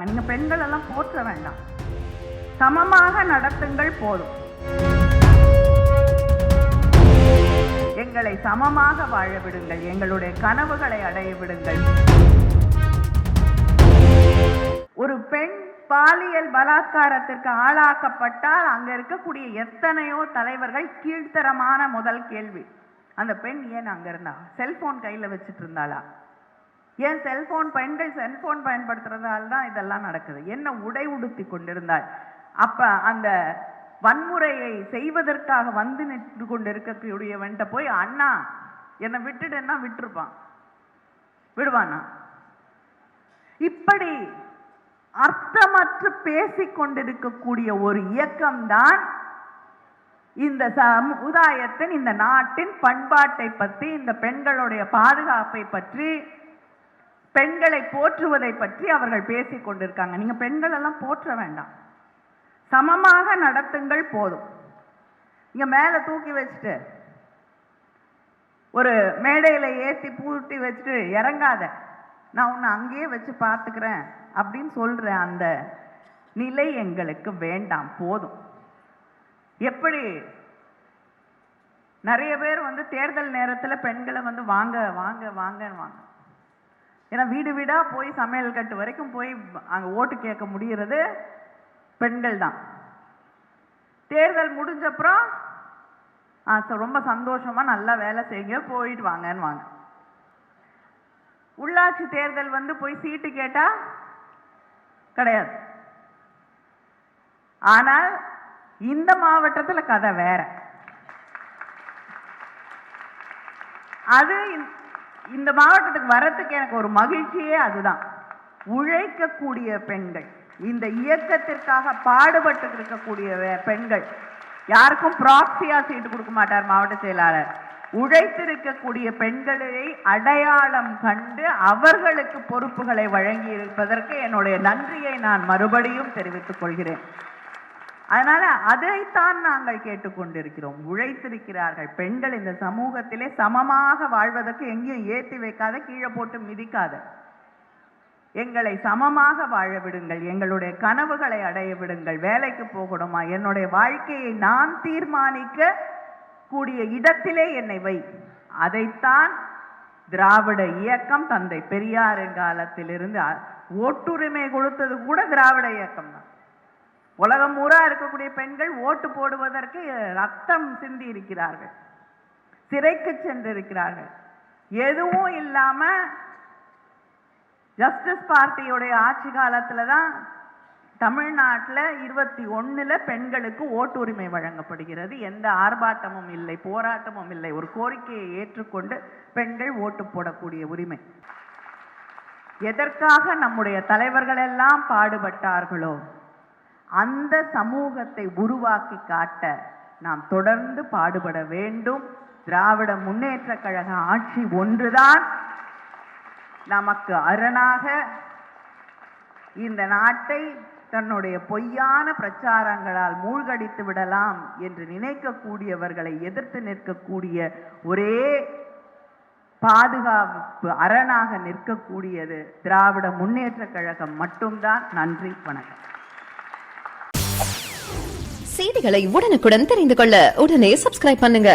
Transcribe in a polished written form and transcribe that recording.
நீங்க பெண்கள் எல்லாம் போற்ற வேண்டாம், சமமாக நடத்துங்கள் போதும். எங்களை சமமாக வாழ விடுங்கள், எங்களுடைய கனவுகளை அடைய விடுங்கள். ஒரு பெண் பாலியல் பலாத்காரத்திற்கு ஆளாக்கப்பட்டால் அங்க இருக்கக்கூடிய எத்தனையோ தலைவர்கள் கீழ்த்தரமான முதல் கேள்வி, அந்த பெண் ஏன் அங்க இருந்தா? செல்போன் கையில வச்சுட்டு இருந்தாளா? ஏன் செல்போன், பெண்கள் செல்போன் பயன்படுத்துறதால தான் இதெல்லாம் நடக்குது. என்ன உடை உடுத்தி கொண்டிருந்தாள்? அப்ப அந்த வன்முறையை செய்வதற்காக வந்து நின்று கொண்டு இருக்கக்கூடியவன்ட்ட போய் அண்ணா என்னை விட்டுடுன்னா விட்டுருப்பான்? விடுவானா? இப்படி அர்த்தமற்று பேசிக் கொண்டிருக்கக்கூடிய ஒரு இயக்கம்தான் இந்த சமுதாயத்தின், இந்த நாட்டின் பண்பாட்டை பற்றி, இந்த பெண்களுடைய பாதுகாப்பை பற்றி, பெண்களை போற்றுவதை பற்றி அவர்கள் பேசிக் கொண்டிருக்காங்க. நீங்க பெண்கள் எல்லாம் போற்ற வேண்டாம், சமமாக நடத்துங்கள் போதும். இங்க மேல தூக்கி வச்சுட்டு ஒரு மேடையில ஏத்தி பூட்டி வச்சுட்டு இறங்காத, நான் உன்னை அங்கேயே வச்சு பார்த்துக்கிறேன் அப்படின்னு சொல்ற அந்த நிலை எங்களுக்கு வேண்டாம், போதும். எப்படி நிறைய பேர் வந்து தேர்தல் நேரத்தில் பெண்களை வந்து வாங்க வாங்க வாங்க வாங்க, ஏன்னா வீடு வீடா போய் சமையல் கட்டு வரைக்கும் போய் அங்க ஓட்டு கேட்க முடிகிறது பெண்கள் தான். தேர்தல் முடிஞ்சப்புறம் ரொம்ப சந்தோஷமா நல்லா வேலை செய்யுங்க, போயிட்டு வாங்கன்னு வாங்க. உள்ளாட்சி தேர்தல் வந்து போய் சீட்டு கேட்டா கிடையாது. ஆனால் இந்த மாவட்டத்தில் கதை வேற. அது இந்த மாவட்டத்துக்கு வரத்துக்கு எனக்கு ஒரு மகிழ்ச்சியே அதுதான். உழைக்கக்கூடிய பெண்கள், இந்த இயக்கத்திற்காக பாடுபட்டு இருக்கக்கூடிய பெண்கள், யாருக்கும் ப்ராக்சியா சீட்டு கொடுக்க மாட்டார் மாவட்ட செயலாளர். உழைத்திருக்கக்கூடிய பெண்களை அடையாளம் கண்டு அவர்களுக்கு பொறுப்புகளை வழங்கி இருப்பதற்கு என்னுடைய நன்றியை நான் மறுபடியும் தெரிவித்துக் கொள்கிறேன். அதனால அதைத்தான் நாங்கள் கேட்டுக்கொண்டிருக்கிறோம். உழைத்திருக்கிறார்கள் பெண்கள், இந்த சமூகத்திலே சமமாக வாழ்வதற்கு எங்கேயும் ஏற்றி வைக்காத, கீழே போட்டு மிதிக்காத, எங்களை சமமாக வாழ விடுங்கள், எங்களுடைய கனவுகளை அடைய விடுங்கள். வேலைக்கு போகணுமா, என்னுடைய வாழ்க்கையை நான் தீர்மானிக்க கூடிய இடத்திலே என்னை வை. அதைத்தான் திராவிட இயக்கம், தந்தை பெரியாரின் காலத்திலிருந்து ஓட்டுரிமை கொடுத்தது கூட திராவிட இயக்கம் தான். உலகம் பூரா இருக்கக்கூடிய பெண்கள் ஓட்டு போடுவதற்கு ரத்தம் சிந்தி இருக்கிறார்கள், சிறைக்கு சென்றிருக்கிறார்கள். எதுவும் இல்லாம ஜஸ்டிஸ் பார்ட்டியோடைய ஆட்சி காலத்துல தான் தமிழ்நாட்டில் 21 பெண்களுக்கு ஓட்டுரிமை வழங்கப்படுகிறது. எந்த ஆர்ப்பாட்டமும் இல்லை, போராட்டமும் இல்லை, ஒரு கோரிக்கையை ஏற்றுக்கொண்டு பெண்கள் ஓட்டு போடக்கூடிய உரிமை. எதற்காக நம்முடைய தலைவர்கள் எல்லாம் பாடுபட்டார்களோ அந்த சமூகத்தை உருவாக்கி காட்ட நாம் தொடர்ந்து பாடுபட வேண்டும். திராவிட முன்னேற்ற கழக ஆட்சி ஒன்றுதான் நமக்கு அரணாக இந்த நாட்டை தன்னுடைய பொய்யான பிரச்சாரங்களால் மூழ்கடித்து விடலாம் என்று நினைக்கக்கூடியவர்களை எதிர்த்து நிற்கக்கூடிய ஒரே பாதுகாப்பு அரணாக நிற்கக்கூடியது திராவிட முன்னேற்ற கழகம் மட்டும்தான். நன்றி, வணக்கம். செய்திகளை உடனுக்குடன் தெரிந்து கொள்ள உடனே சப்ஸ்கிரைப் பண்ணுங்க.